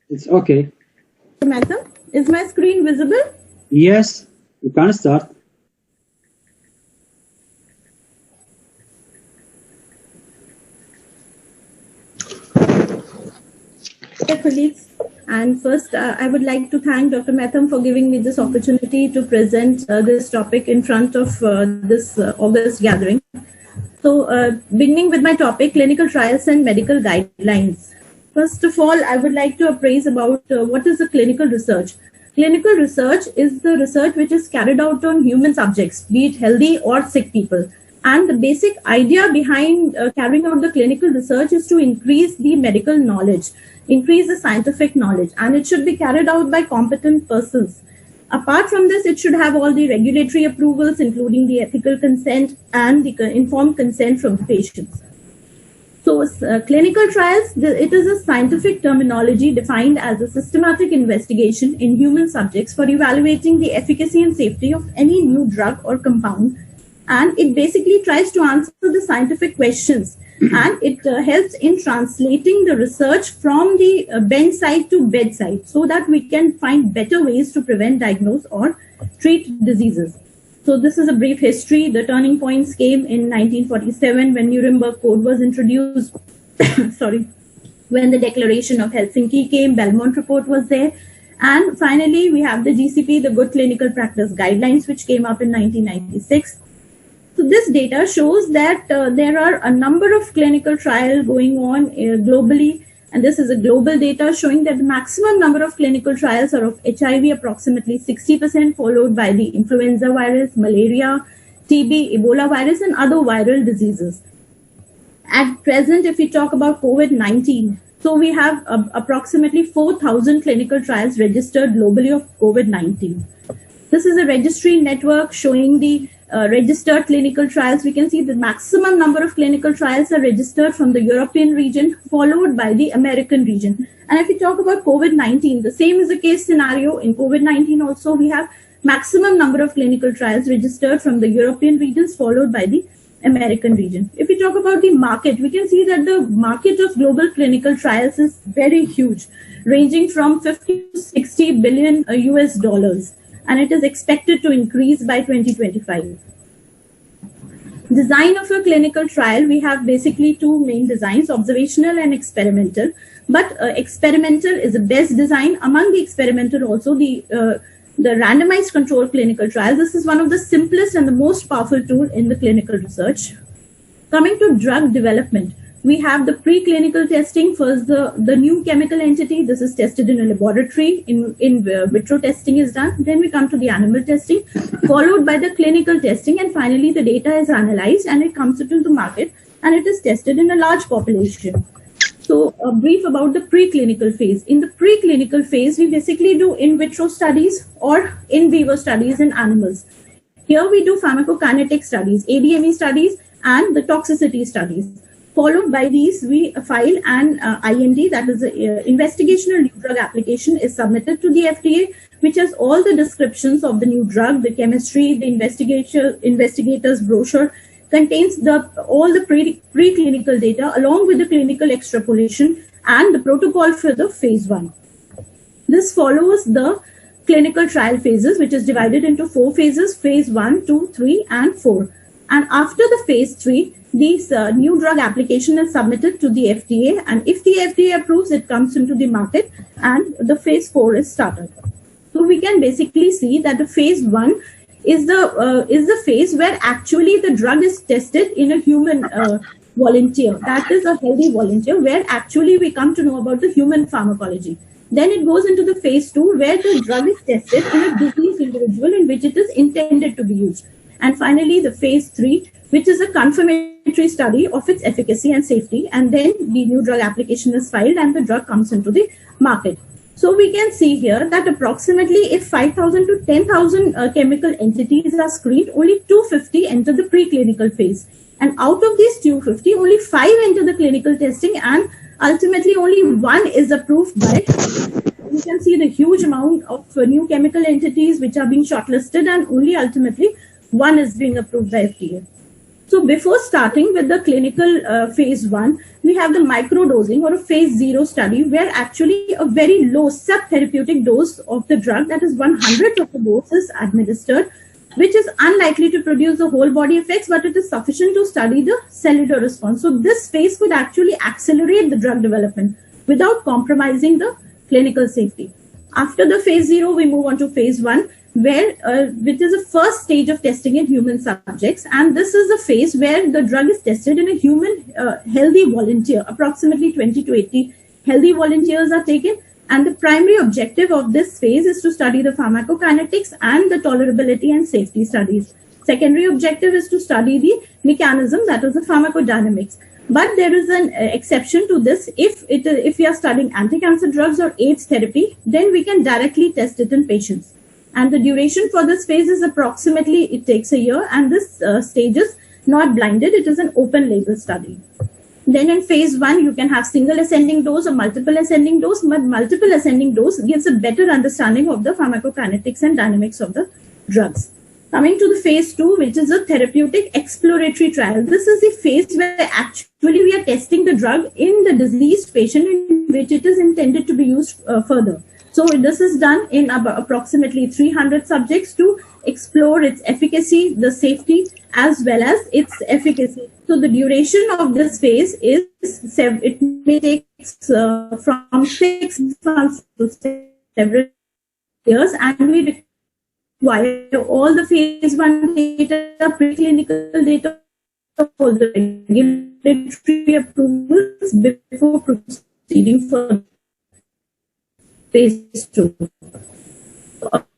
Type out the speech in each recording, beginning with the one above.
It's okay. Madam, is my screen visible? Yes, you can start. Dear colleagues, and first I would like to thank Dr. Mehtam for giving me this opportunity to present this topic in front of this August gathering. So, beginning with my topic, clinical trials and medical guidelines. First of all, I would like to appraise about what is the clinical research. Clinical research is the research which is carried out on human subjects, be it healthy or sick people. And the basic idea behind carrying out the clinical research is to increase the medical knowledge, increase the scientific knowledge, and it should be carried out by competent persons. Apart from this, it should have all the regulatory approvals, including the ethical consent and the informed consent from the patients. So, clinical trials, it is a scientific terminology defined as a systematic investigation in human subjects for evaluating the efficacy and safety of any new drug or compound. And it basically tries to answer the scientific questions, and it helps in translating the research from the bench to bedside so that we can find better ways to prevent, diagnose, or treat diseases. So this is a brief history. The turning points came in 1947 when Nuremberg Code was introduced. Sorry, when the Declaration of Helsinki came, Belmont Report was there. And finally, we have the GCP, the Good Clinical Practice Guidelines, which came up in 1996. So this data shows that there are a number of clinical trials going on globally, and this is a global data showing that the maximum number of clinical trials are of HIV, approximately 60%, followed by the influenza virus, malaria, TB, Ebola virus, and other viral diseases. At present, if we talk about COVID-19, so we have approximately 4,000 clinical trials registered globally of COVID-19. This is a registry network showing the registered clinical trials. We can see the maximum number of clinical trials are registered from the European region, followed by the American region. And if we talk about COVID-19, the same is the case scenario. In COVID-19 also, we have maximum number of clinical trials registered from the European regions, followed by the American region. If we talk about the market, we can see that the market of global clinical trials is very huge, ranging from 50 to 60 billion US dollars. And it is expected to increase by 2025. Design of a clinical trial, we have basically two main designs, observational and experimental. But experimental is the best design. Among the experimental also, the randomized control clinical trial. This is one of the simplest and the most powerful tool in the clinical research. Coming to drug development, we have the preclinical testing. First, the new chemical entity. This is tested in a laboratory. In vitro testing is done. Then we come to the animal testing, followed by the clinical testing, and finally the data is analyzed and it comes into the market and it is tested in a large population. So, a brief about the preclinical phase. In the preclinical phase, we basically do in vitro studies or in vivo studies in animals. Here we do pharmacokinetic studies, ADME studies, and the toxicity studies. Followed by these, we file an IND, that is, investigational new drug application is submitted to the FDA, which has all the descriptions of the new drug, the chemistry, the investigator's brochure, contains all the preclinical data along with the clinical extrapolation and the protocol for the phase 1. This follows the clinical trial phases, which is divided into 4 phases, phase 1, 2, 3, and 4. And after the phase 3, this new drug application is submitted to the FDA, and if the FDA approves, it comes into the market and the phase 4 is started. So we can basically see that the phase 1 is the phase where actually the drug is tested in a human volunteer. That is a healthy volunteer, where actually we come to know about the human pharmacology. Then it goes into the phase 2, where the drug is tested in a diseased individual in which it is intended to be used. And finally, the phase 3, which is a confirmatory study of its efficacy and safety. And then the new drug application is filed and the drug comes into the market. So we can see here that approximately if 5,000 to 10,000 chemical entities are screened, only 250 enter the preclinical phase. And out of these 250, only 5 enter the clinical testing, and ultimately only 1 is approved by. You can see the huge amount of new chemical entities which are being shortlisted, and only ultimately 1 is being approved by FDA. So before starting with the clinical phase 1, we have the microdosing or a phase 0 study where actually a very low subtherapeutic dose of the drug, that is 1/100th of the dose, is administered, which is unlikely to produce the whole body effects, but it is sufficient to study the cellular response. So this phase could actually accelerate the drug development without compromising the clinical safety. After the phase 0, we move on to phase 1, which is the first stage of testing in human subjects. And this is the phase where the drug is tested in a human healthy volunteer. Approximately 20 to 80 healthy volunteers are taken. And the primary objective of this phase is to study the pharmacokinetics and the tolerability and safety studies. Secondary objective is to study the mechanism, that is the pharmacodynamics. But there is an exception to this. If we are studying anti-cancer drugs or AIDS therapy, then we can directly test it in patients. And the duration for this phase is approximately, it takes a year, and this stage is not blinded. It is an open label study. Then in phase 1, you can have single ascending dose or multiple ascending dose, but multiple ascending dose gives a better understanding of the pharmacokinetics and dynamics of the drugs. Coming to the phase 2, which is a therapeutic exploratory trial. This is the phase where actually we are testing the drug in the diseased patient in which it is intended to be used further. So this is done in about approximately 300 subjects to explore its efficacy, the safety, as well as its efficacy. So the duration of this phase is, it may take from 6 months to several years, and we require all the phase 1 data, preclinical data, for the regulatory approvals before proceeding for phase 2.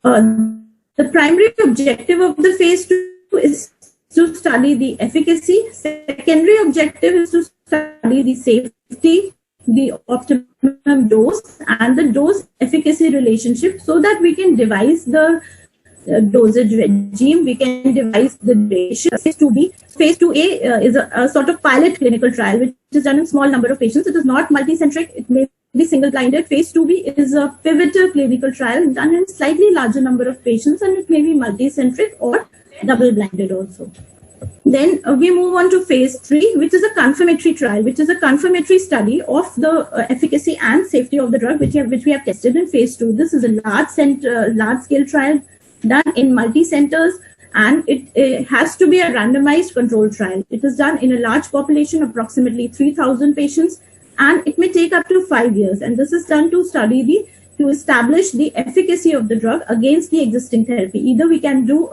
The primary objective of the phase 2 is to study the efficacy. Secondary objective is to study the safety, the optimum dose, and the dose efficacy relationship, so that we can devise the dosage regime, we can devise the duration. Phase 2B. Phase 2A is a sort of pilot clinical trial, which is done in small number of patients. It is not multicentric. It may be single-blinded. Phase 2B is a pivotal clinical trial done in slightly larger number of patients, and it may be multicentric or double-blinded also. Then we move on to phase 3, which is a confirmatory trial, which is a confirmatory study of the efficacy and safety of the drug, which we have tested in phase 2. This is a large-scale trial done in multi-centers, and it has to be a randomized controlled trial. It is done in a large population, approximately 3,000 patients, and it may take up to 5 years. And this is done to establish the efficacy of the drug against the existing therapy. Either we can do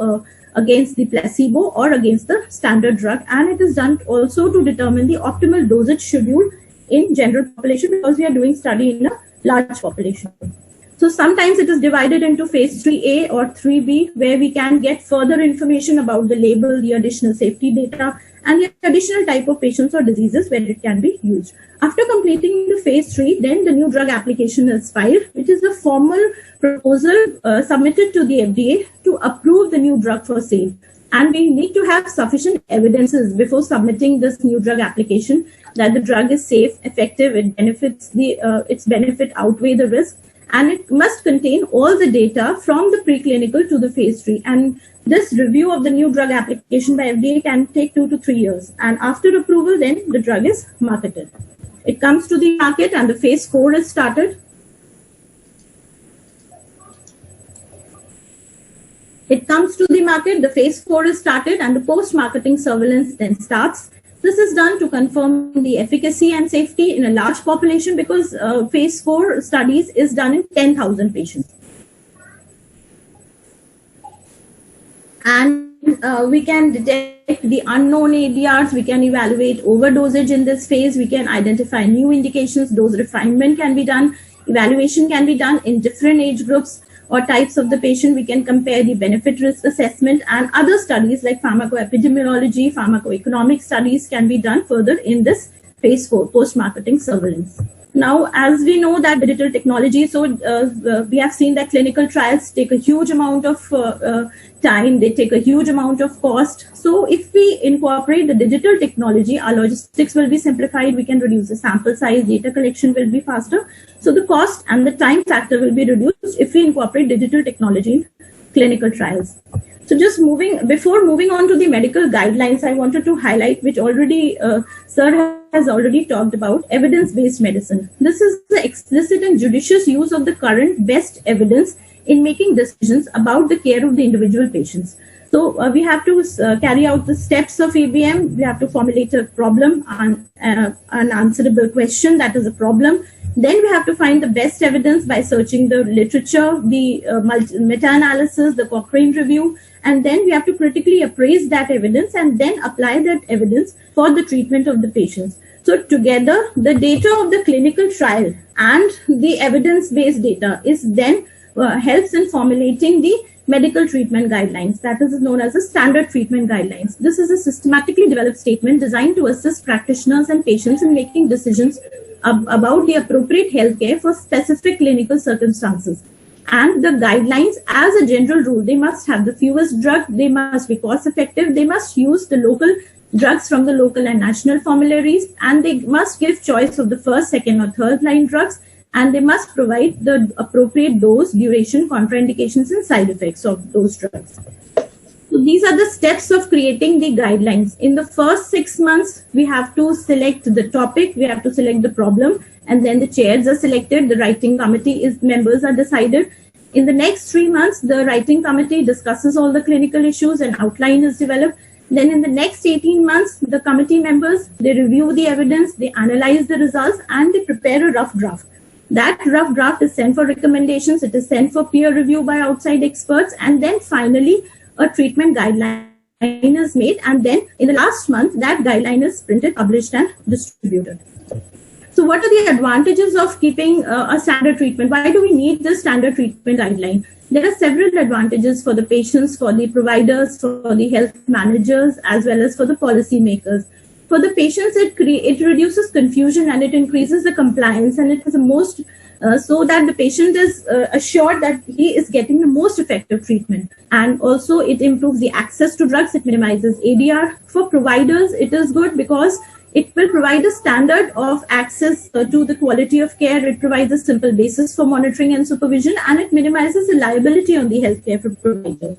against the placebo or against the standard drug, and it is done also to determine the optimal dosage schedule in general population, because we are doing study in a large population. So sometimes it is divided into phase 3A or 3B, where we can get further information about the label, the additional safety data, and the additional type of patients or diseases where it can be used. After completing the phase 3, then the new drug application is filed, which is the formal proposal submitted to the FDA to approve the new drug for sale. And we need to have sufficient evidences before submitting this new drug application that the drug is safe, effective, its benefit outweigh the risk, and it must contain all the data from the preclinical to the phase 3. And this review of the new drug application by FDA can take 2 to 3 years. And after approval, then the drug is marketed. It comes to the market, and the phase 4 is started. It comes to the market, the phase 4 is started, and the post-marketing surveillance then starts. This is done to confirm the efficacy and safety in a large population, because phase 4 studies is done in 10,000 patients. And we can detect the unknown ADRs, we can evaluate overdosage in this phase, we can identify new indications, dose refinement can be done, evaluation can be done in different age groups or types of the patient. We can compare the benefit risk assessment, and other studies like pharmacoepidemiology, pharmacoeconomic studies can be done further in this phase 4 post-marketing surveillance. Now, as we know that digital technology, so we have seen that clinical trials take a huge amount of time, they take a huge amount of cost. So if we incorporate the digital technology, our logistics will be simplified, we can reduce the sample size, data collection will be faster. So the cost and the time factor will be reduced if we incorporate digital technology in clinical trials. So before moving on to the medical guidelines, I wanted to highlight, which already Sir has already talked about, evidence-based medicine. This is the explicit and judicious use of the current best evidence in making decisions about the care of the individual patients. So we have to carry out the steps of ABM. We have to formulate a problem, an answerable question that is a problem. Then we have to find the best evidence by searching the literature, the meta-analysis, the Cochrane review, and then we have to critically appraise that evidence and then apply that evidence for the treatment of the patients. So together, the data of the clinical trial and the evidence-based data is then helps in formulating the medical treatment guidelines, that is known as the standard treatment guidelines. This is a systematically developed statement designed to assist practitioners and patients in making decisions about the appropriate healthcare for specific clinical circumstances. And the guidelines, as a general rule, they must have the fewest drugs, they must be cost effective, they must use the local drugs from the local and national formularies, and they must give choice of the first, second, or third line drugs, and they must provide the appropriate dose, duration, contraindications, and side effects of those drugs. So these are the steps of creating the guidelines. In the first 6 months, we have to select the topic, we have to select the problem, and then the chairs are selected, the writing committee members are decided. In the next 3 months, the writing committee discusses all the clinical issues and outline is developed. Then in the next 18 months, the committee members, they review the evidence, they analyze the results, and they prepare a rough draft. That rough draft is sent for recommendations, it is sent for peer review by outside experts, and then finally a treatment guideline is made, and then in the last month, that guideline is printed, published, and distributed. So what are the advantages of keeping a standard treatment? Why do we need the standard treatment guideline? There are several advantages for the patients, for the providers, for the health managers, as well as for the policymakers. For the patients, it reduces confusion and it increases the compliance, and it is the most so that the patient is assured that he is getting the most effective treatment. And also it improves the access to drugs, it minimizes ADR. For providers, it is good because it will provide a standard of access to the quality of care. It provides a simple basis for monitoring and supervision, and it minimizes the liability on the healthcare provider.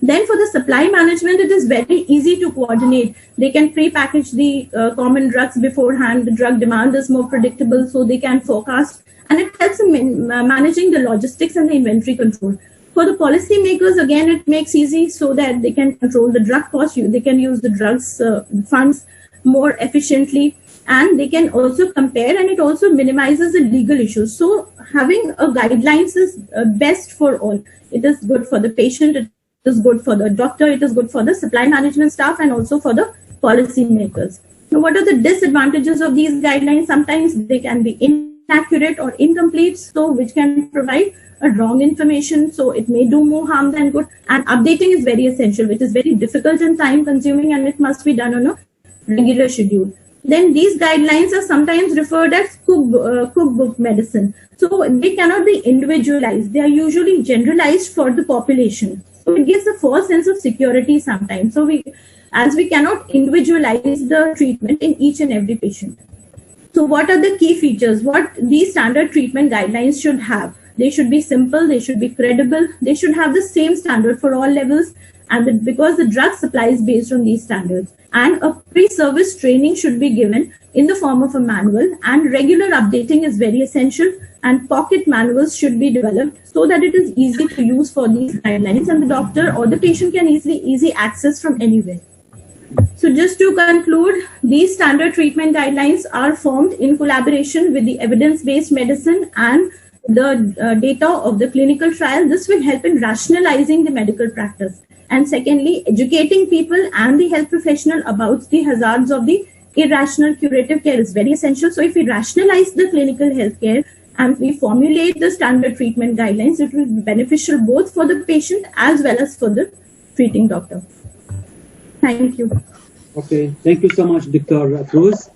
Then for the supply management, it is very easy to coordinate. They can pre-package the common drugs beforehand. The drug demand is more predictable, so they can forecast, and it helps in managing the logistics and the inventory control. For the policymakers, again, it makes easy so that they can control the drug cost. They can use the drugs funds more efficiently, and they can also compare, and it also minimizes the legal issues. So having a guidelines is best for all. It is good for the patient, it is good for the doctor, it is good for the supply management staff, and also for the policymakers. Now, what are the disadvantages of these guidelines? Sometimes they can be inaccurate or incomplete, so which can provide a wrong information, so it may do more harm than good. And updating is very essential, which is very difficult and time consuming, and it must be done on a regular schedule. Then these guidelines are sometimes referred as cookbook medicine. So they cannot be individualized. They are usually generalized for the population. So it gives a false sense of security sometimes. So as we cannot individualize the treatment in each and every patient. So what are the key features? What these standard treatment guidelines should have? They should be simple, they should be credible, they should have the same standard for all levels, and because the drug supply is based on these standards. And a pre-service training should be given in the form of a manual, and regular updating is very essential, and pocket manuals should be developed so that it is easy to use for these guidelines, and the doctor or the patient can easy access from anywhere. So just to conclude, these standard treatment guidelines are formed in collaboration with the evidence-based medicine and the data of the clinical trial. This will help in rationalizing the medical practice. And secondly, educating people and the health professional about the hazards of the irrational curative care is very essential. So if we rationalize the clinical healthcare and we formulate the standard treatment guidelines, it will be beneficial both for the patient as well as for the treating doctor. Thank you. Okay, thank you so much, Dr. Cruz.